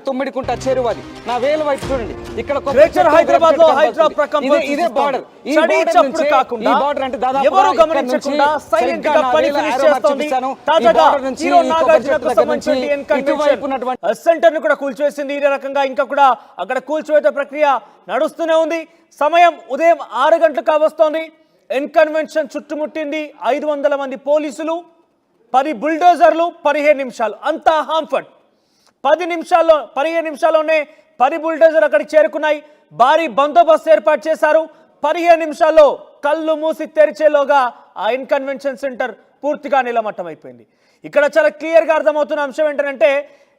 తుమ్మిడికుంట చెరువు అది నా వేలు వైపు చూడండి ఇక్కడ గ్రేటర్ హైదరాబాద్ లో హైడ్రా ప్రకంపన ఇదే బార్డర్ ఈ చప్పుడు కాకుండా బార్డర్ అంటే దాదాపు ఎవరు గమనించకుండా సైలెంట్ గా పని ఫినిష్ చేస్తోంది తాజాగా హీరో నాగార్జునకు సంబంధించిన ఎన్కన్వెన్షన్ సెంటర్ ను కూడా కూల్చివేసింది ఈ రకంగా ఇంకా కూడా అక్కడ కూల్చివేత ప్రక్రియ నడుస్తూనే ఉంది సమయం ఉదయం 6 గంటలకు కావస్తోంది ఎన్కన్వెన్షన్ చుట్టుముట్టింది 500 మంది పోలీసులు 10 బుల్డోజర్లు 15 నిమిషాలు అంతా హాంఫర్డ్ 15 నిమిషాల్లోనే 10 బుల్డోజర్లు అక్కడికి చేరుకున్నాయి భారీ బందోబస్తు ఏర్పాటు చేశారు 15 నిమిషాల్లో కళ్ళు మూసి తెరిచేలోగా ఆ ఇన్కన్వెన్షన్ సెంటర్ పూర్తిగా నిలమట్టమైపోయింది ఇక్కడ చాలా క్లియర్గా అర్థమవుతున్న అంశం ఏంటంటే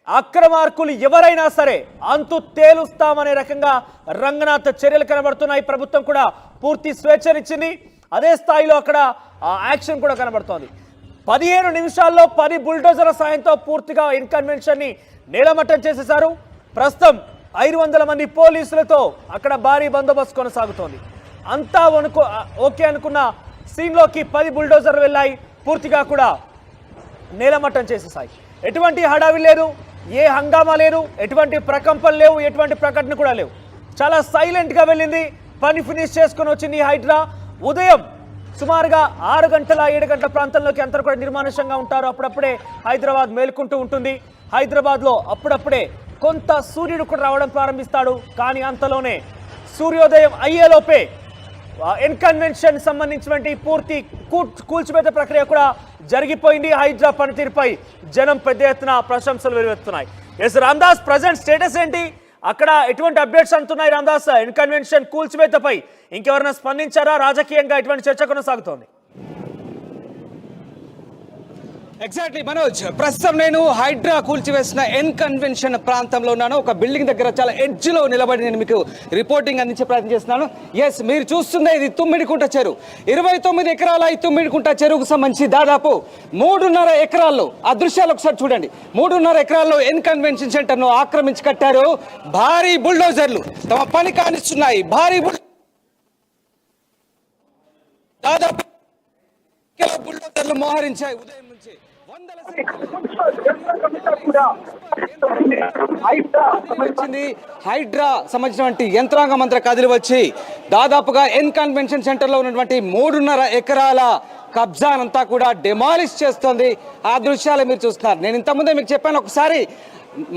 అక్రమార్కులు ఎవరైనా సరే అంతు తేలుస్తామనే రకంగా రంగనాథ చర్యలు కనబడుతున్నాయి ప్రభుత్వం కూడా పూర్తి స్వేచ్ఛనిచ్చింది అదే స్థాయిలో అక్కడ యాక్షన్ కూడా కనబడుతోంది 15 నిమిషాల్లో 10 బుల్డోజర్ల సాయంతో పూర్తిగా ఇన్కన్వెన్షన్ ని నేలమట్టం చేసేశారు ప్రస్తుతం 500 మంది పోలీసులతో అక్కడ భారీ బందోబస్తు కొనసాగుతోంది అంతా ఓకే అనుకున్న సీన్లోకి 10 బుల్డోజర్లు వెళ్ళాయి పూర్తిగా కూడా నేలమట్టం చేసేసాయి ఎటువంటి హడావి లేదు ఏ హంగామా లేదు ఎటువంటి ప్రకంపనలు లేవు ఎటువంటి ప్రకటన కూడా లేవు చాలా సైలెంట్గా వెళ్ళింది పని ఫినిష్ చేసుకొని వచ్చింది హైడ్రా ఉదయం సుమారుగా 6 గంటల 7 గంటల ప్రాంతంలోకి అందరూ కూడా నిర్మానుష్యంగా ఉంటారు అప్పుడప్పుడే హైదరాబాద్ మేల్కొంటూ ఉంటుంది హైదరాబాద్లో అప్పుడప్పుడే కొంత సూర్యుడు కూడా రావడం ప్రారంభిస్తాడు కానీ అంతలోనే సూర్యోదయం అయ్యేలోపే ఎన్కన్వెన్షన్ సంబంధించినటువంటి పూర్తి కూల్చివేత ప్రక్రియ కూడా జరిగిపోయింది హైడ్రా పనితీరుపై జనం పెద్ద ఎత్తున ప్రశంసలు వెలువెత్తున్నాయి ఎస్ రామ్దాస్ ప్రజెంట్ స్టేటస్ ఏంటి అక్కడ ఎటువంటి అప్డేట్స్ అంటున్నాయి రామ్దాస్ ఇన్కన్వెన్షన్ కూల్చివేతపై ఇంకెవరైనా స్పందించారా రాజకీయంగా ఎటువంటి చర్చ కొనసాగుతోంది ఎగ్జాక్ట్లీ మనోజ్ ప్రస్తుతం నేను హైడ్రా కూల్చివేసిన ఎన్కన్వెన్షన్ ప్రాంతంలో ఉన్నాను ఒక బిల్డింగ్ దగ్గర చాలా ఎడ్జ్ లో నిలబడి నేను మీకు రిపోర్టింగ్ అందించే ప్రయత్నం చేస్తున్నాను ఎస్ మీరు చూస్తుందే ఇది తుమ్మిడికుంట చెరువు 29 ఎకరాల ఈ తుమ్మిడికుంట చెరువుకు సంబంధించి దాదాపు 3.5 ఎకరాల్లో ఆ దృశ్యాలు ఒకసారి చూడండి 3.5 ఎకరాల్లో ఎన్కన్వెన్షన్ సెంటర్ ను ఆక్రమించి కట్టారు భారీ బుల్డోజర్లు తమ పని కానిస్తున్నాయి భారీ దాదాపు బుల్డోజర్లు మోహరించాయి ఉదయం నుంచి హైడ్రా సంబంధించినటువంటి యంత్రాంగం అంతా కదిలి వచ్చి దాదాపుగా ఎన్కన్వెన్షన్ సెంటర్ లో ఉన్నటువంటి 3.5 ఎకరాల కబ్జానంతా కూడా డెమాలిష్ చేస్తోంది ఆ దృశ్యాలు మీరు చూస్తున్నారు నేను ఇంతకుముందే మీకు చెప్పాను ఒకసారి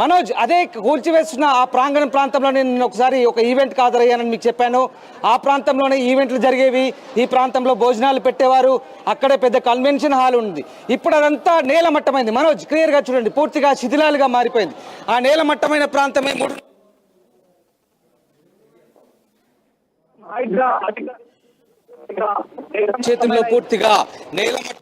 మనోజ్ అదే కూల్చివేస్తున్న ఆ ప్రాంతంలో నేను ఒకసారి ఒక ఈవెంట్కి హాజరయ్యానని మీకు చెప్పాను ఆ ప్రాంతంలోనే ఈవెంట్లు జరిగేవి ఈ ప్రాంతంలో భోజనాలు పెట్టేవారు అక్కడే పెద్ద కన్వెన్షన్ హాల్ ఉంది ఇప్పుడు అదంతా నేలమట్టమైంది మనోజ్ క్లియర్గా చూడండి పూర్తిగా శిథిలాలుగా మారిపోయింది ఆ నేలమట్టమైన ప్రాంతమే చేతుల్లో పూర్తిగా నేలమట్ట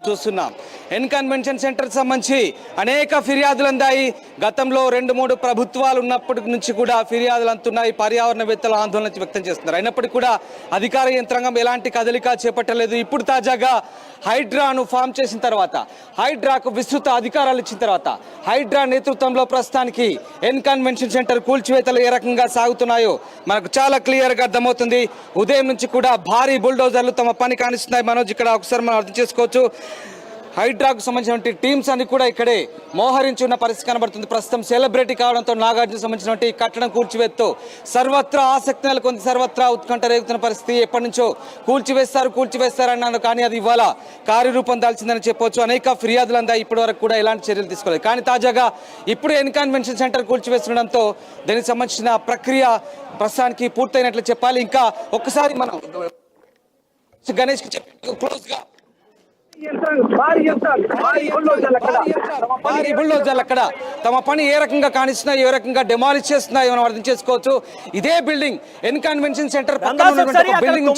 చూస్తున్నాం ఎన్కన్వెన్షన్ సెంటర్ సంబంధించి అనేక ఫిర్యాదులు అందాయి గతంలో 2-3 ప్రభుత్వాలు ఉన్నప్పటి నుంచి కూడా ఫిర్యాదులు అందుతున్నాయి పర్యావరణవేత్తలు ఆందోళన వ్యక్తం చేస్తున్నారు అయినప్పటికీ కూడా అధికార యంత్రాంగం ఎలాంటి కదలిక చేపట్టలేదు ఇప్పుడు తాజాగా హైడ్రాను ఫామ్ చేసిన తర్వాత హైడ్రాకు విస్తృత అధికారాలు ఇచ్చిన తర్వాత హైడ్రా నేతృత్వంలో ప్రస్తుతానికి ఎన్కన్వెన్షన్ సెంటర్ కూల్చివేతలు ఏ రకంగా సాగుతున్నాయో మనకు చాలా క్లియర్గా అర్థమవుతుంది ఉదయం నుంచి కూడా భారీ బుల్డోజర్లు తమ పని కానిస్తున్నాయి మనోజ్ ఇక్కడ ఒకసారి మనం అర్థం చేసుకోవచ్చు హైడ్రాకు సంబంధించిన టీమ్స్ అన్ని కూడా ఇక్కడే మోహరించి ఉన్న పరిస్థితి కనబడుతుంది ప్రస్తుతం సెలబ్రిటీ కావడంతో నాగార్జున సంబంధించినటువంటి కట్టడం కూల్చివేత్తు సర్వత్రా ఆసక్తి నెలకొంది సర్వత్రా ఉత్కంఠ రేగుతున్న పరిస్థితి ఎప్పటి నుంచో కూల్చివేస్తారు అన్నాను కానీ అది ఇవాళ కార్యరూపం దాల్చిందని చెప్పొచ్చు అనేక ఫిర్యాదులు అందాయి ఇప్పటి వరకు కూడా ఎలాంటి చర్యలు తీసుకోలేదు కానీ తాజాగా ఇప్పుడు ఎన్కన్వెన్షన్ సెంటర్ కూల్చివేస్తుండడంతో దానికి సంబంధించిన ప్రక్రియ ప్రస్తుతానికి పూర్తయినట్లు చెప్పాలి ఇంకా ఒక్కసారి మనం గణేష్కి చెప్పి క్లోజ్గా భారీ బుల్డోజర్లు అక్కడ తమ పని ఏ రకంగా కానిస్తున్నాయి ఏ రకంగా డెమాలిష్ చేస్తున్నాయి మనం అర్థం చేసుకోవచ్చు ఇదే బిల్డింగ్ ఎన్కన్వెన్షన్ సెంటర్ బిల్డింగ్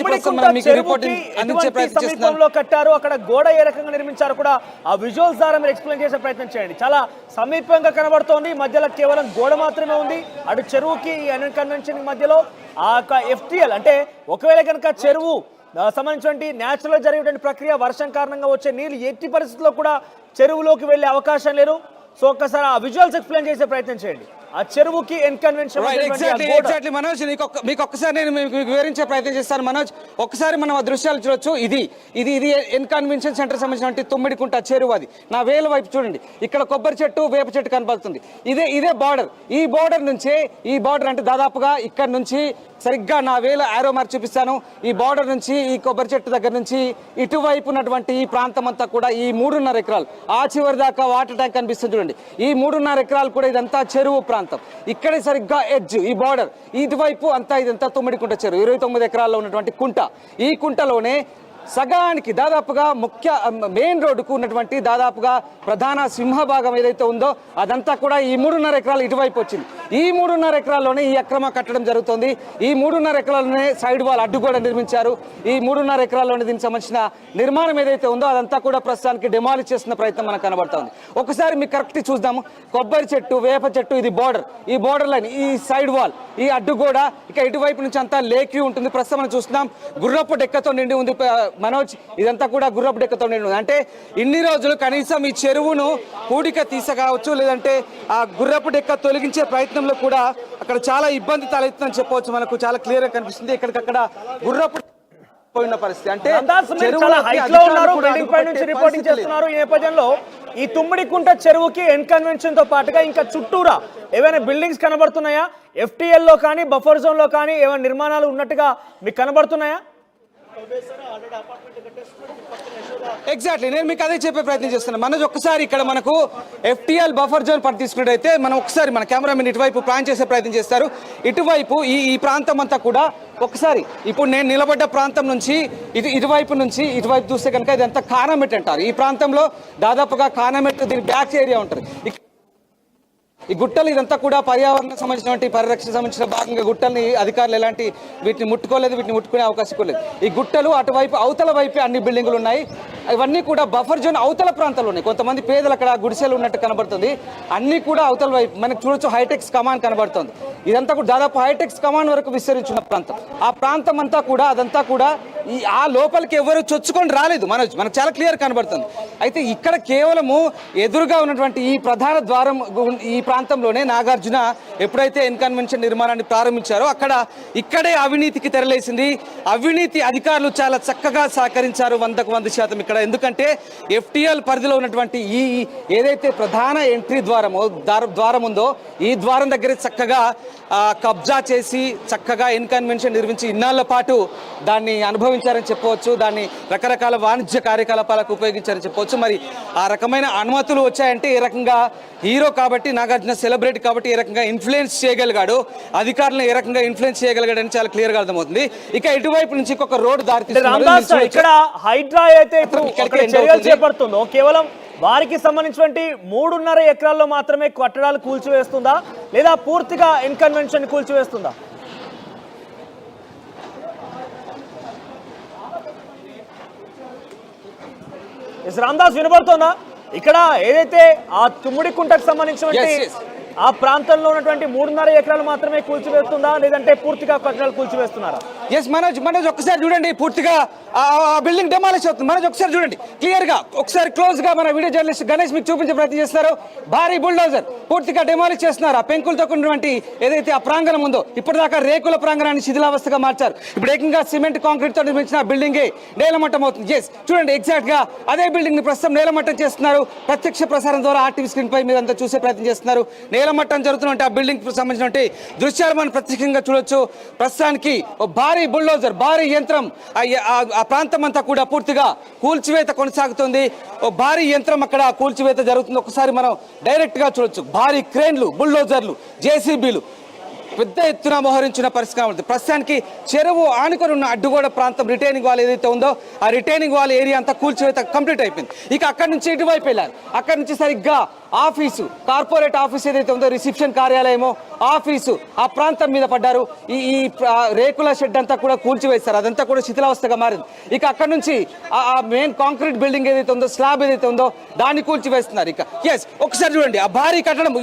కట్టారు అక్కడ గోడ ఏ రకంగా నిర్మించారు కూడా ఆ విజువల్స్ ద్వారా మీరు ఎక్స్ప్లెయిన్ చేసే ప్రయత్నం చేయండి చాలా సమీపంగా కనబడుతోంది మధ్యలో కేవలం గోడ మాత్రమే ఉంది అటు చెరువుకి ఎన్కన్వెన్షన్ మధ్యలో ఆ FTL అంటే ఒకవేళ కనుక చెరువు సంబంధించినటువంటి న్యాచురల్ జరిగేటువంటి ప్రక్రియ వర్షం కారణంగా వచ్చే నీళ్లు ఎట్టి పరిస్థితుల్లో కూడా చెరువులోకి వెళ్ళే అవకాశం లేదు సో ఒక్కసారి ఆ విజువల్స్ ఎక్స్ప్లెయిన్ చేసే ప్రయత్నం చేయండి. ఆ చెరువుకి ఎగ్జాక్ట్లీ మనోజ్, మీకు ఒక్కసారి నేను మీకు వివరించే ప్రయత్నం చేస్తాను మనోజ్. ఒక్కసారి మనం ఆ దృశ్యాలు చూడొచ్చు. ఇది ఇది ఇది ఎన్ కన్వెన్షన్ సెంటర్ సంబంధించిన తుమ్మిడికుంట చెరువు. అది నా వేల వైపు చూడండి, ఇక్కడ కొబ్బరి చెట్టు వేప చెట్టు కనబడుతుంది. ఇదే బార్డర్. ఈ బార్డర్ నుంచే, ఈ బార్డర్ అంటే దాదాపుగా ఇక్కడ నుంచి సరిగ్గా నా వేల ఆరో మార్క్ చూపిస్తాను. ఈ బార్డర్ నుంచి, ఈ కొబ్బరి చెట్టు దగ్గర నుంచి ఇటువైపు ఉన్నటువంటి ఈ ప్రాంతం అంతా కూడా ఈ 3.5 ఎకరాలు, ఆ చివరి దాకా వాటర్ ట్యాంక్ కనిపిస్తుంది చూడండి. ఈ 3.5 ఎకరాలు కూడా ఇదంతా చెరువు ప్రాంతం. ఇక్కడే సరిగ్గా ఎడ్జ్, ఈ బార్డర్ ఇటువైపు అంతా ఇదంతా తుమ్మిడికుంట చెరువు, 29 ఎకరాల్లో ఉన్నటువంటి కుంట. ఈ కుంటలోనే సగానికి దాదాపుగా మెయిన్ రోడ్డుకు ఉన్నటువంటి దాదాపుగా ప్రధాన సింహభాగం ఏదైతే ఉందో అదంతా కూడా ఈ 3.5 ఎకరాలు ఇటువైపు వచ్చింది. ఈ 3.5 ఎకరాల్లోనే ఈ అక్రమ కట్టడం జరుగుతుంది. ఈ 3.5 ఎకరాల్లోనే సైడ్ వాల్ అడ్డుగోడ నిర్మించారు. ఈ 3.5 ఎకరాల్లోనే దీనికి సంబంధించిన నిర్మాణం ఏదైతే ఉందో అదంతా కూడా ప్రస్తుతానికి డెమాలిష్ చేస్తున్న ప్రయత్నం మనకు కనబడుతుంది. ఒకసారి మీకు కరెక్ట్ చూద్దాము. కొబ్బరి చెట్టు, వేప చెట్టు, ఇది బార్డర్, ఈ బార్డర్ లైన్, ఈ సైడ్ వాల్, ఈ అడ్డుగోడ, ఇక ఇటువైపు నుంచి అంతా లేక్ ఉంటుంది. ప్రస్తుతం మనం చూస్తున్నాం గుర్రపు డెక్కతో నిండి ఉంది మనోజ్. ఇదంతా కూడా గుర్రపు డెక్కతో నిండి ఉంది. అంటే ఇన్ని రోజులు కనీసం ఈ చెరువును కూడిక తీసకావచ్చు, లేదంటే ఆ గుర్రపు డెక్క తొలగించే ప్రయత్నంలో కూడా అక్కడ చాలా ఇబ్బంది తలెత్తుందని చెప్పవచ్చు. మనకు చాలా క్లియర్ గా కనిపిస్తుంది. ఎక్కడికక్కడ గుర్రపు పోయిన పరిస్థితి. అంటే రిపోర్టింగ్ చేస్తున్నారు. ఈ నేపథ్యంలో ఈ తుమ్మిడికుంట చెరువుకి ఎన్ కన్వెన్షన్ తో పాటుగా ఇంకా చుట్టూరా ఏవైనా బిల్డింగ్స్ కనబడుతున్నాయా? FTL లో కానీ బఫర్ జోన్ లో కానీ ఏమైనా నిర్మాణాలు ఉన్నట్టుగా మీకు కనబడుతున్నాయా? ఎగ్జాక్ట్లీ, నేను మీకు అదే చెప్పే ప్రయత్నం చేస్తున్నాను మనోజ్. ఒక్కసారి ఇక్కడ మనకు FTL బఫర్ జోన్ పని తీసుకున్నట్టయితే మనం ఒకసారి మన కెమెరామెన్ ఇటువైపు ప్లాన్ చేసే ప్రయత్నం చేస్తారు. ఇటువైపు ఈ ప్రాంతం అంతా కూడా ఒకసారి ఇప్పుడు నేను నిలబడ్డ ప్రాంతం నుంచి ఇటువైపు నుంచి ఇటువైపు చూస్తే కనుక ఇదంతా కానమెట్ అంటారు. ఈ ప్రాంతంలో దాదాపుగా కానమెట్ దీని బ్యాక్ ఏరియా ఉంటుంది. ఈ గుట్టలు ఇదంతా కూడా పర్యావరణ సంబంధించినటువంటి పరిరక్షణ సంబంధించిన భాగంగా గుట్టల్ని అధికారులు ఎలాంటి వీటిని ముట్టుకోలేదు, వీటిని ముట్టుకునే అవకాశం కూడా లేదు. ఈ గుట్టలు అటువైపు అవతల వైపు అన్ని బిల్డింగులు ఉన్నాయి. ఇవన్నీ కూడా బఫర్ జోన్ అవతల ప్రాంతాల్లో ఉన్నాయి. కొంతమంది పేదలు అక్కడ గుడిసెలు ఉన్నట్టు కనబడుతుంది. అన్ని కూడా అవతల వైపు మనకు చూడొచ్చు హైటెక్స్ కమాండ్ కనబడుతుంది. ఇదంతా కూడా దాదాపు హైటెక్స్ కమాండ్ వరకు విస్తరించిన ప్రాంతం. ఆ ప్రాంతం అంతా కూడా అదంతా కూడా ఆ లోపలికి ఎవరు చొచ్చుకొని రాలేదు మనోజ్, మనకు చాలా క్లియర్ కనబడుతుంది. అయితే ఇక్కడ కేవలము ఎదురుగా ఉన్నటువంటి ఈ ప్రధాన ద్వారం ఈ ప్రాంతంలోనే నాగార్జున ఎప్పుడైతే ఎన్ కన్వెన్షన్ నిర్మాణాన్ని ప్రారంభించారో ఇక్కడే అవినీతికి తెరలేసింది. అవినీతి అధికారులు చాలా చక్కగా సహకరించారు 100కు 100%. ఇక్కడ ఎందుకంటే FTL పరిధిలో ఉన్నటువంటి ఈ ఏదైతే ప్రధాన ఎంట్రీ ద్వారం ఉందో ఈ ద్వారం దగ్గర చక్కగా కబ్జా చేసి చక్కగా ఎన్ కన్వెన్షన్ నిర్మించి ఇన్నాళ్ల పాటు దాన్ని అనుభవించారని చెప్పవచ్చు. దాన్ని రకరకాల వాణిజ్య కార్యకలాపాలకు ఉపయోగించారని చెప్పవచ్చు. మరి ఆ రకమైన అనుమతులు వచ్చాయంటే ఏ రకంగా హీరో కాబట్టి, నాగార్జున సెలబ్రిటీ కాబట్టి ఏ రకంగా ఇన్ఫ్లుయెన్స్ చేయగలిగాడు, అధికారులను ఏ రకంగా ఇన్ఫ్లుయెన్స్ చేయగలిగాడని చాలా క్లియర్ గా అర్థమవుతుంది. ఇక ఇటువైపు నుంచి ఇంకొక రోడ్ దారి ఇక్కడ హైడ్రా అయితే చర్యలు చేపడుతుందో కేవలం వారికి సంబంధించినటువంటి 3.5 ఎకరాల్లో మాత్రమే కట్టడాలు కూల్చివేస్తుందా లేదా పూర్తిగా ఎన్ కన్వెన్షన్ కూల్చివేస్తుందా? రామదాస్ వినబడుతుందా? ఇక్కడ ఏదైతే ఆ తుమ్మిడికుంటకు సంబంధించినటువంటి ఆ ప్రాంతంలో ఉన్నటువంటి 3.5 ఎకరాలు మాత్రమే కూల్చివేస్తుందా లేదంటే పూర్తిగా కట్టడాలు కూల్చివేస్తున్నారా? ఎస్ మనోజ్ ఒక్కసారి చూడండి, పూర్తిగా ఆ బిల్డింగ్ డెమాలిష్ అవుతుంది. మనోజ్ ఒకసారి చూడండి క్లియర్ గా, ఒకసారి క్లోజ్ గా మన వీడియో జర్నలిస్ట్ గణేష్ మీకు చూపించే ప్రయత్నం చేస్తారు. భారీ బుల్డోజర్ పూర్తిగా డెమాలిష్ చేస్తున్నారు. ఆ పెంకులతో ఉన్నటువంటి ఏదైతే ఆ ప్రాంగణం ఉందో ఇప్పటిదాకా రేకుల ప్రాంగణాన్ని శిథిలావస్థగా మార్చారు. ఇప్పుడు ఏకంగా సిమెంట్ కాంక్రీట్ తో నిర్మించిన బిల్డింగే నేలమట్టం అవుతుంది. ఎస్ చూడండి, ఎగ్జాక్ట్ గా అదే బిల్డింగ్ ని ప్రస్తుతం నేలమట్టం చేస్తున్నారు. ప్రత్యక్ష ప్రసారం ద్వారా RTV స్క్రీన్ పై మీరంతా చూసే ప్రయత్నం చేస్తున్నారు. నేలమట్టం జరుగుతున్నట్టు ఆ బిల్డింగ్ సంబంధించినటువంటి దృశ్యాలు మనం ప్రత్యేకంగా చూడొచ్చు. ప్రస్తుతానికి భారీ బుల్డోజర్, భారీ యంత్రం ఆ ప్రాంతం అంతా కూడా పూర్తిగా కూల్చివేత కొనసాగుతుంది. భారీ యంత్రం అక్కడ కూల్చివేత జరుగుతుంది. ఒకసారి మనం డైరెక్ట్ గా చూడొచ్చు. భారీ క్రేన్లు, బుల్డోజర్లు, JCBలు పెద్ద ఎత్తున మోహరించిన పరిస్థితి ఉంది. ప్రస్తుతానికి చెరువు ఆనుకొని ఉన్న అడ్డుగోడ ప్రాంతం రిటైనింగ్ వాల్ ఏదైతే ఉందో ఆ రిటైనింగ్ వాల్ ఏరియా అంతా కూల్చివేత కంప్లీట్ అయిపోయింది. ఇక అక్కడి నుంచి ఇటువైపు వెళ్ళారు. అక్కడి నుంచి సరిగ్గా ఆఫీసు, కార్పొరేట్ ఆఫీస్ ఏదైతే ఉందో రిసెప్షన్ కార్యాలయమో ఆఫీసు ఆ ప్రాంతం మీద పడ్డారు. ఈ రేకుల షెడ్ అంతా కూడా కూల్చివేస్తారు. అదంతా కూడా శిథిలావస్థగా మారింది. ఇక అక్కడ నుంచి ఆ మెయిన్ కాంక్రీట్ బిల్డింగ్ ఏదైతే ఉందో, స్లాబ్ ఏదైతే ఉందో దాన్ని కూల్చివేస్తున్నారు. ఇక ఒకసారి చూడండి ఆ భారీ కట్టడం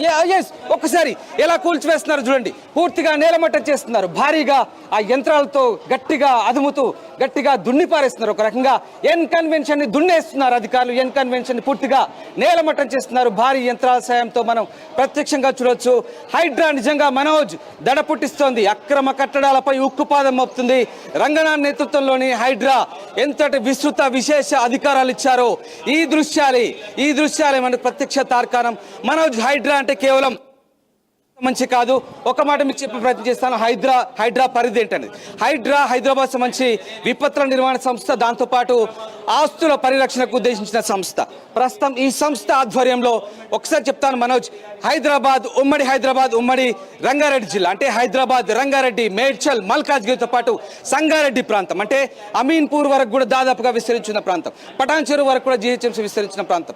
ఒక్కసారి ఎలా కూల్చివేస్తున్నారు చూడండి. పూర్తిగా నేలమట్టం చేస్తున్నారు. భారీగా ఆ యంత్రాలతో గట్టిగా అదుముతూ గట్టిగా దున్ని పారేస్తున్నారు. ఒక రకంగా ఎన్ కన్వెన్షన్ ని దున్నేస్తున్నారు అధికారులు. ఎన్ కన్వెన్షన్ ని పూర్తిగా నేలమట్టం చేస్తున్నారు. భారీ భారీ యంత్రాల సాయంతో మనం ప్రత్యక్షంగా చూడొచ్చు. హైడ్రా నిజంగా మనోజ్ దడ పుట్టిస్తోంది. అక్రమ కట్టడాలపై ఉక్కుపాదం మోపుతుంది. రంగనాథ్ నేతృత్వంలోని హైడ్రా ఎంతటి విస్తృత విశేష అధికారాలు ఇచ్చారో ఈ దృశ్యాలే మనకు ప్రత్యక్ష తార్కాణం. మనోజ్ హైడ్రా అంటే కేవలం మంచి కాదు. ఒక మాట మీకు చెప్పే ప్రయత్నం చేస్తాను. హైడ్రా పరిధి ఏంటండి. హైడ్రా హైదరాబాద్ సంబంధించి విపత్తుల నిర్వహణ సంస్థ, దాంతోపాటు ఆస్తుల పరిరక్షణకు ఉద్దేశించిన సంస్థ. ప్రస్తుతం ఈ సంస్థ ఆధ్వర్యంలో ఒకసారి చెప్తాను మనోజ్, ఉమ్మడి హైదరాబాద్ ఉమ్మడి రంగారెడ్డి జిల్లా అంటే హైదరాబాద్, రంగారెడ్డి, మేడ్చల్, మల్కాజ్గిరితో పాటు సంగారెడ్డి ప్రాంతం అంటే అమీన్పూర్ వరకు కూడా దాదాపుగా విస్తరించిన ప్రాంతం, పటాన్ చెరువు వరకు కూడా జీహెచ్ఎంసీ విస్తరించిన ప్రాంతం.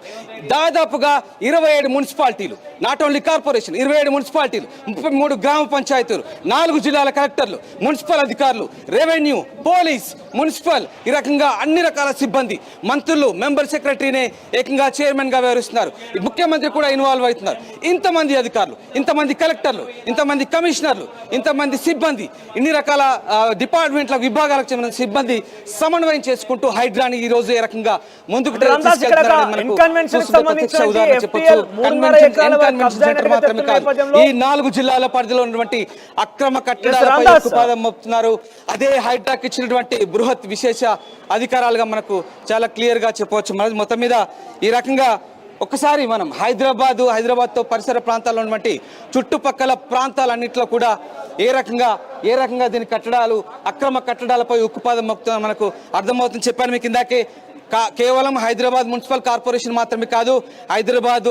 దాదాపుగా 27 మున్సిపాలిటీలు, నాట్ ఓన్లీ కార్పొరేషన్, 27 మున్సిపాలిటీలు, 33 గ్రామ పంచాయతీలు, 4 జిల్లాల కలెక్టర్లు, మున్సిపల్ అధికారులు, రెవెన్యూ, పోలీస్, మున్సిపల్, ఈ రకంగా అన్ని రకాల సిబ్బంది, మంత్రులు, మెంబర్ సెక్రటరీనే ఏకంగా చైర్మన్ గా వ్యవహరిస్తున్నారు. ముఖ్యమంత్రి కూడా ఇన్వాల్వ్ అవుతున్నారు. ఇంతమంది అధికారులు, ఇంతమంది కలెక్టర్లు, ఇంతమంది కమిషనర్లు, ఇంతమంది సిబ్బంది, ఇన్ని రకాల డిపార్ట్మెంట్ల విభాగాలకు చెందిన సిబ్బంది సమన్వయం చేసుకుంటూ హైడ్రాని ఈ రోజు ఏ రకంగా ముందుకు ఈ 4 జిల్లాల పరిధిలో ఉన్నటువంటి అక్రమ కట్టడాలపై ఉక్కుపాదం మోపుతున్నారు. అదే హైడ్రాకి ఇచ్చినటువంటి బృహత్ విశేష అధికారాలుగా మనకు చాలా క్లియర్ గా చెప్పవచ్చు. మొత్తం మీద ఈ రకంగా ఒకసారి మనం హైదరాబాద్తో పరిసర ప్రాంతాల్లో ఉన్నటువంటి చుట్టుపక్కల ప్రాంతాలన్నింటిలో కూడా ఏ రకంగా దీని అక్రమ కట్టడాలపై ఉక్కుపాదం మోపుతున్నా మనకు అర్థమవుతుంది. చెప్పాను మీకు ఇందాకే, కేవలం హైదరాబాద్ మున్సిపల్ కార్పొరేషన్ మాత్రమే కాదు, హైదరాబాద్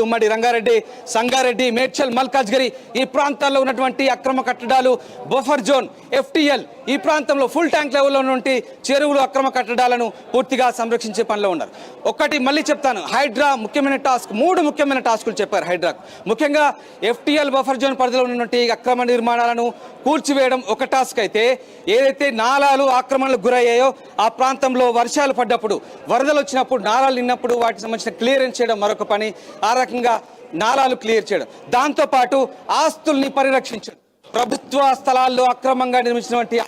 ఉమ్మడి రంగారెడ్డి, సంగారెడ్డి, మేడ్చల్, మల్కాజ్గిరి ఈ ప్రాంతాల్లో ఉన్నటువంటి అక్రమ కట్టడాలు, బఫర్ జోన్, FTL ఈ ప్రాంతంలో ఫుల్ ట్యాంక్ లెవెల్లో ఉన్నటువంటి చెరువులు, అక్రమ కట్టడాలను పూర్తిగా సంరక్షించే పనిలో ఉన్నారు. మళ్ళీ చెప్తాను, హైడ్రా ముఖ్యమైన టాస్క్, 3 ముఖ్యమైన టాస్కులు చెప్పారు హైడ్రాకు. ముఖ్యంగా FTL బఫర్ జోన్ పరిధిలో ఉన్నటువంటి అక్రమ నిర్మాణాలను కూల్చివేయడం ఒక టాస్క్ అయితే, ఏదైతే నాలాలు ఆక్రమణలకు గురయ్యాయో ఆ ప్రాంతంలో వర్షాలు పడ్డప్పుడు, వరదలు వచ్చినప్పుడు, నాలాలు నిన్నప్పుడు వాటికి సంబంధించిన క్లియరెన్స్ చేయడం మరొక పని. ఆ రకంగా నాలాలు క్లియర్ చేయడం, దాంతోపాటు ఆస్తుల్ని పరిరక్షించడం, ప్రభుత్వ స్థలాల్లో అక్రమంగా నిర్మించినటువంటి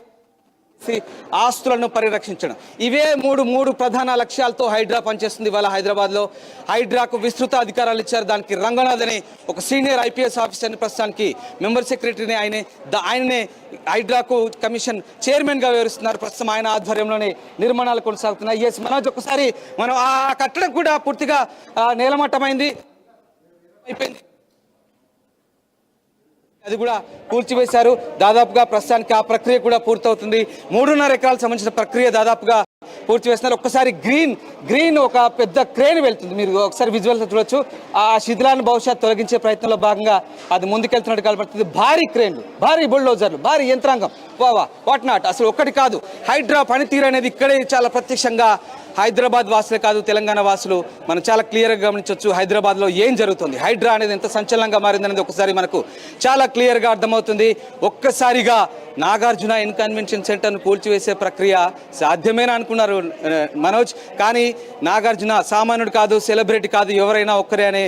ఆస్తులను పరిరక్షించడం, ఇవే మూడు ప్రధాన లక్ష్యాలతో హైడ్రా పనిచేస్తుంది. ఇవాళ హైదరాబాద్లో హైడ్రాకు విస్తృత అధికారాలు ఇచ్చారు. దానికి రంగనాథ్ అనే ఒక సీనియర్ IPS ఆఫీసర్ని ప్రస్తుతానికి మెంబర్ సెక్రటరీని ఆయననే హైడ్రాకు కమిషన్ చైర్మన్గా వ్యవహరిస్తున్నారు. ప్రస్తుతం ఆయన ఆధ్వర్యంలోనే నిర్మాణాలు కొనసాగుతున్నాయి. ఎస్ మనోజ్, ఒకసారి మనం ఆ కట్టడం కూడా పూర్తిగా నేలమట్టమైంది, అయిపోయింది, అది కూడా కూల్చివేశారు. దాదాపుగా ప్రస్తుతానికి ఆ ప్రక్రియ కూడా పూర్తవుతుంది. 3.5 ఎకరాలకు సంబంధించిన ప్రక్రియ దాదాపుగా పూర్తి చేస్తున్నారు. ఒక్కసారి గ్రీన్ ఒక పెద్ద క్రేన్ వెళ్తుంది, మీరు ఒకసారి విజువల్స్ చూడొచ్చు. ఆ శిథిలాన్ని భవిష్యత్ తొలగించే ప్రయత్నంలో భాగంగా అది ముందుకెళ్తున్నట్టు కనబడుతుంది. భారీ క్రేన్లు, భారీ బుల్డోజర్లు, భారీ యంత్రాంగం, వాట్ నాట్. అసలు ఒక్కటి కాదు, హైడ్రా పనితీరు అనేది ఇక్కడే చాలా ప్రత్యక్షంగా హైదరాబాద్ వాసులే కాదు, తెలంగాణ వాసులు మనం చాలా క్లియర్గా గమనించవచ్చు. హైదరాబాద్లో ఏం జరుగుతుంది, హైడ్రా అనేది ఎంత సంచలనంగా మారిందనేది ఒకసారి మనకు చాలా క్లియర్గా అర్థమవుతుంది. ఒక్కసారిగా నాగార్జున కన్వెన్షన్ సెంటర్ను కూల్చివేసే ప్రక్రియ సాధ్యమేనా అనుకున్నారు మనోజ్, కానీ నాగార్జున సామాన్యుడు కాదు, సెలబ్రిటీ కాదు, ఎవరైనా ఒక్కరే అనే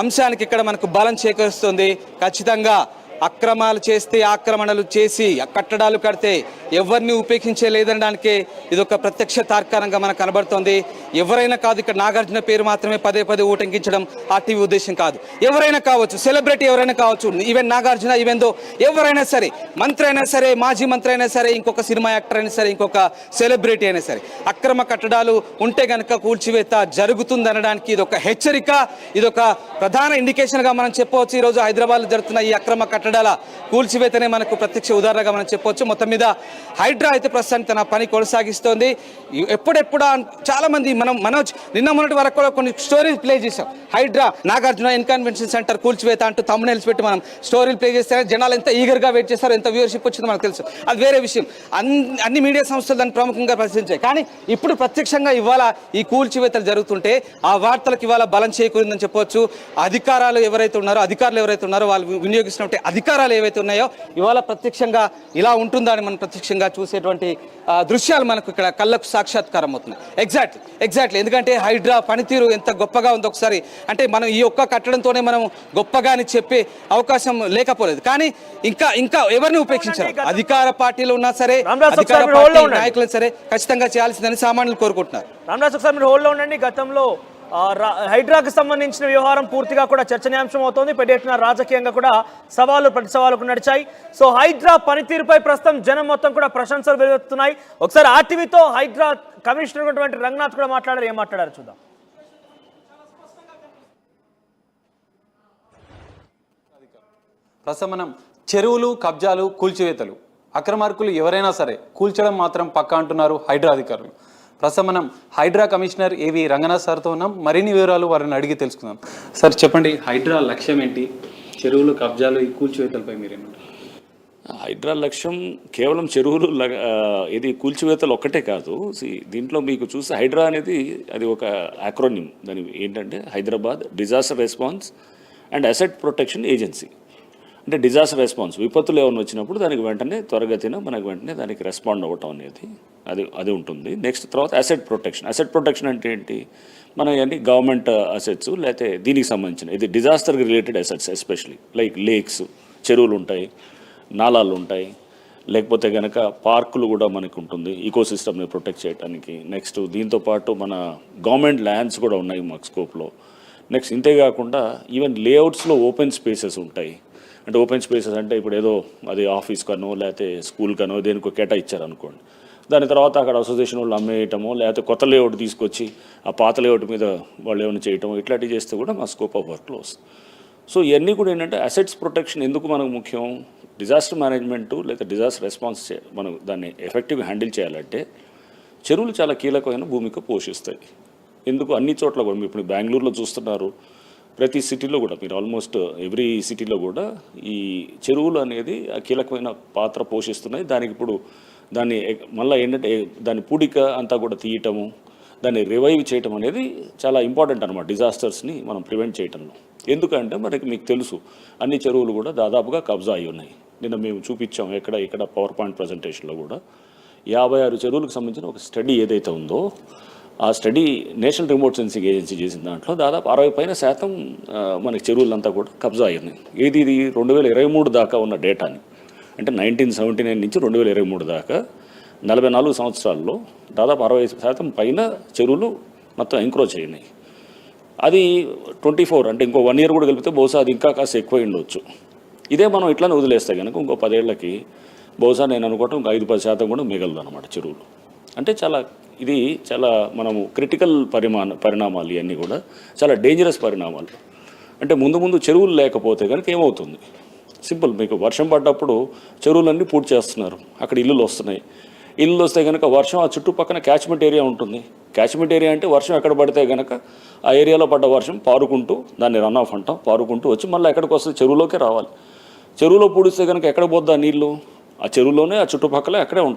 అంశానికి ఇక్కడ మనకు బలం చేకూరుస్తుంది. ఖచ్చితంగా అక్రమాలు చేస్తే, ఆక్రమణలు చేసి కట్టడాలు కడితే ఎవరిని ఉపేక్షించే లేదనడానికే ఇది ఒక ప్రత్యక్ష తార్కాణంగా మనకు కనబడుతోంది. ఎవరైనా కాదు, ఇక్కడ నాగార్జున పేరు మాత్రమే పదే ఊటంకించడం RTV ఉద్దేశం కాదు. ఎవరైనా కావచ్చు, సెలబ్రిటీ ఎవరైనా కావచ్చు, ఈవెన్ నాగార్జున, ఈవెందో ఎవరైనా సరే, మంత్రి అయినా సరే, మాజీ మంత్రి అయినా సరే, ఇంకొక సినిమా యాక్టర్ అయినా సరే, ఇంకొక సెలబ్రిటీ అయినా సరే, అక్రమ కట్టడాలు ఉంటే గనక కూల్చివేత జరుగుతుంది అనడానికి ఇది ఒక హెచ్చరిక, ఇది ఒక ప్రధాన ఇండికేషన్గా మనం చెప్పవచ్చు. ఈరోజు హైదరాబాద్లో జరుగుతున్న ఈ అక్రమ కట్టడాల కూల్చివేతనే మనకు ప్రత్యక్ష ఉదాహరణగా మనం చెప్పవచ్చు. మొత్తం మీద హైడ్రా అయితే ప్రస్తుతానికి తన పని కొనసాగిస్తోంది. ఎప్పుడెప్పుడు చాలా మంది మనోజ్ నిన్న మొన్నటి వరకు కూడా కొన్ని స్టోరీలు ప్లే చేశాం. హైడ్రా నాగార్జున కన్వెన్షన్ సెంటర్ కూల్చివేత అంటూ thumbnails పెట్టి మనం స్టోరీలు ప్లే చేస్తే జనాలు ఎంత ఈగర్గా వెయిట్ చేస్తారో, ఎంత వ్యూవర్షిప్ వచ్చిందో మనకు తెలుసు. అది వేరే విషయం. అన్ని మీడియా సంస్థలు దాన్ని ప్రముఖంగా ప్రశ్నించాయి. కానీ ఇప్పుడు ప్రత్యక్షంగా ఇవాళ ఈ కూల్చివేతలు జరుగుతుంటే ఆ వార్తలకు ఇవాళ బలం చేకూరిందని చెప్పవచ్చు. అధికారులు ఎవరైతే ఉన్నారో వాళ్ళు వినియోగిస్తున్నట్టు అధికారాలు ఏవైతే ఉన్నాయో ఇవాళ ప్రత్యక్షంగా ఇలా ఉంటుందా అని మనం ప్రత్యక్షంగా చూసేటువంటి దృశ్యాలు మనకు ఇక్కడ కళ్ళకు సాక్షాత్కారం అవుతున్నాయి. ఎగ్జాక్ట్లీ ఎందుకంటే హైడ్రా పనితీరు ఎంత గొప్పగా ఉందో ఒకసారి, అంటే మనం ఈ ఒక్క కట్టడంతోనే మనం గొప్పగా అని చెప్పే అవకాశం లేకపోలేదు. కానీ ఇంకా ఎవరిని ఉపేక్షించారు, అధికార పార్టీలో ఉన్నా సరే, అధికార పార్టీ నాయకులు సరే ఖచ్చితంగా చేయాల్సిందని సామాన్యులు కోరుకుంటున్నారు. రామరాజ్, ఒకసారి మీరు హోల్డ్లో ఉండండి. గతంలో హైడ్రాకు సంబంధించిన వ్యవహారం పూర్తిగా కూడా చర్చనీయాంశం అవుతోంది. పెద్ద రాజకీయంగా కూడా సవాలు ప్రతి సవాలుకు నడిచాయి. సో హైడ్రా పనితీరుపై ప్రస్తుతం జనం మొత్తం కూడా ప్రశంసలు వెలువెత్తుతున్నాయి. ఒకసారి ఆర్టీవీతో హైడ్రా కమిషనర్ ఉన్నటువంటి రంగనాథ్ కూడా మాట్లాడారు. ఏం మాట్లాడారు చూద్దాం. ప్రస్తుతం మనం చెరువులు, కబ్జాలు, కూల్చివేతలు, అక్రమార్కులు ఎవరైనా సరే కూల్చడం మాత్రం పక్కా అంటున్నారు హైడ్రా అధికారులు. ప్రస్తుతం మనం హైడ్రా కమిషనర్ ఏవి రంగనాథ్ సార్తో ఉన్నాం. మరిన్ని వివరాలు వారిని అడిగి తెలుసుకుందాం. సార్ చెప్పండి, హైడ్రా లక్ష్యం ఏంటి? చెరువులు, కబ్జాలు, ఈ కూల్చివేతలపై మీరేమంటారు? హైడ్రా లక్ష్యం కేవలం చెరువులు ఇది కూల్చివేతలు ఒక్కటే కాదు. దీంట్లో మీకు చూస్తే హైడ్రా అనేది అది ఒక యాక్రోనిమ్. దాని ఏంటంటే Hyderabad disaster response and asset protection agency. అంటే డిజాస్టర్ రెస్పాన్స్, విపత్తులు ఏమైనా వచ్చినప్పుడు దానికి వెంటనే త్వరగతిన మనకు వెంటనే దానికి రెస్పాండ్ అవ్వటం అనేది అది ఉంటుంది. నెక్స్ట్ తర్వాత అసెట్ ప్రొటెక్షన్ అంటే ఏంటి? మన అన్ని గవర్నమెంట్ అసెట్స్ లేకపోతే దీనికి సంబంధించిన ఇది డిజాస్టర్కి related assets, especially like lakes, చెరువులు ఉంటాయి, నాలాలు ఉంటాయి, లేకపోతే కనుక పార్కులు కూడా మనకు ఉంటుంది ఈకోసిస్టమ్ని ప్రొటెక్ట్ చేయడానికి. నెక్స్ట్ దీంతోపాటు మన గవర్నమెంట్ ల్యాండ్స్ కూడా ఉన్నాయి మాకు స్కోప్లో. నెక్స్ట్ ఇంతేకాకుండా ఈవెన్ లేఅవుట్స్లో ఓపెన్ స్పేసెస్ ఉంటాయి. అంటే ఓపెన్ స్పేసెస్ అంటే ఇప్పుడు ఏదో అది ఆఫీస్ కనో లేకపోతే స్కూల్ కనో దేనికో కేటాయించారనుకోండి, దాని తర్వాత అక్కడ అసోసియేషన్ వాళ్ళు అమ్మేయటమో లేకపోతే కొత్త లేఅవుట్ తీసుకొచ్చి ఆ పాత లేఅవుట్ మీద వాళ్ళు ఏమైనా చేయటమో ఇట్లాంటివి చేస్తే కూడా మా స్కోప్ ఆఫ్ వర్క్లో వస్తుంది. సో ఇవన్నీ కూడా ఏంటంటే అసెట్స్ ప్రొటెక్షన్ ఎందుకు మనకు ముఖ్యం? డిజాస్టర్ మేనేజ్మెంటు లేదా డిజాస్టర్ రెస్పాన్స్ మనం దాన్ని ఎఫెక్టివ్గా హ్యాండిల్ చేయాలంటే చెరువులు చాలా కీలకమైన భూమిక పోషిస్తాయి. ఎందుకు అన్ని చోట్ల కూడా ఇప్పుడు బెంగళూరులో చూస్తున్నారు, ప్రతి సిటీలో కూడా మీరు ఆల్మోస్ట్ ఎవ్రీ సిటీలో కూడా ఈ చెరువులు అనేది కీలకమైన పాత్ర పోషిస్తున్నాయి. దానికి ఇప్పుడు దాన్ని మళ్ళీ ఏంటంటే దాని పూడిక అంతా కూడా తీయటము, దాన్ని రివైవ్ చేయటం అనేది చాలా ఇంపార్టెంట్ అనమాట డిజాస్టర్స్ని మనం ప్రివెంట్ చేయటంలో. ఎందుకంటే మనకి మీకు తెలుసు అన్ని చెరువులు కూడా దాదాపుగా కబ్జా అయి ఉన్నాయి. నిన్న మేము చూపించాం ఇక్కడ పవర్ పాయింట్ ప్రజెంటేషన్లో కూడా 56 చెరువులకు సంబంధించిన ఒక స్టడీ ఏదైతే ఉందో ఆ study national remote sensing agency చేసిన దాంట్లో దాదాపు 60% మనకి చెరువులంతా కూడా కబ్జా అయ్యాయి. ఇది 2023 దాకా ఉన్న డేటాని, అంటే 1979 నుంచి 2023 దాకా 44 సంవత్సరాల్లో దాదాపు 60% పైన చెరువులు మొత్తం ఎంక్రోచ్ అయినాయి. అది 24 అంటే ఇంకో 1 year కూడా కలిపితే బహుశా అది ఇంకా కాస్త ఎక్కువ ఉండొచ్చు. ఇదే మనం ఇట్లానే వదిలేస్తే కనుక ఇంకో 10 ఏళ్ళకి బహుశా నేను అనుకోవటం ఇంకా 5-10% కూడా మిగలదు అనమాట చెరువులు. అంటే ఇది చాలా మనము క్రిటికల్ పరిణామాలు, ఇవన్నీ కూడా చాలా డేంజరస్ పరిణామాలు. అంటే ముందు చెరువులు లేకపోతే కనుక ఏమవుతుంది? సింపుల్, మీకు వర్షం పడ్డప్పుడు చెరువులన్నీ పూర్తి చేస్తున్నారు, అక్కడ ఇల్లులు వస్తున్నాయి. ఇల్లు వస్తే కనుక వర్షం ఆ చుట్టుపక్కన క్యాచ్మెంట్ ఏరియా ఉంటుంది. క్యాచ్మెంట్ ఏరియా అంటే వర్షం ఎక్కడ పడితే కనుక ఆ ఏరియాలో పడ్డ వర్షం పారుకుంటూ, దాన్ని రన్ ఆఫ్ అంటాం, పారుకుంటూ వచ్చి మళ్ళీ ఎక్కడికి వస్తుంది? చెరువులోకే రావాలి. చెరువులో పూడిస్తే కనుక ఎక్కడ పోద్దా నీళ్ళు? ఆ చెరువులోనే ఆ చుట్టుపక్కల ఎక్కడే ఉంటుంది.